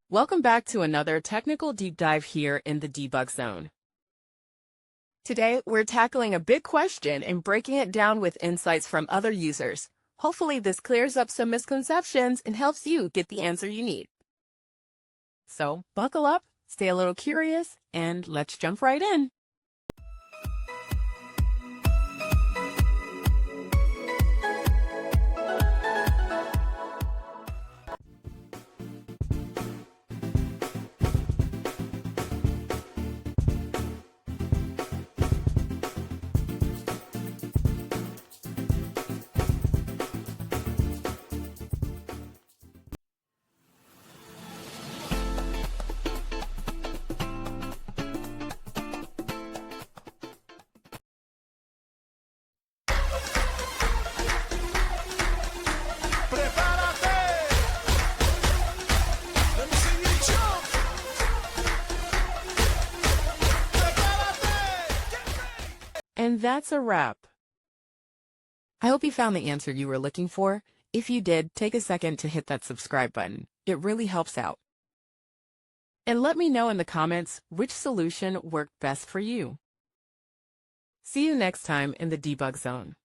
Welcome back to another technical deep dive here in the debug zone. Today, we're tackling a big question and breaking it down with insights from other users. Hopefully, this clears up some misconceptions and helps you get the answer you need. So, buckle up, stay a little curious, and let's jump right in. And that's a wrap. I hope you found the answer you were looking for. If you did, take a second to hit that subscribe button. It really helps out. And let me know in the comments which solution worked best for you. See you next time in the debug zone.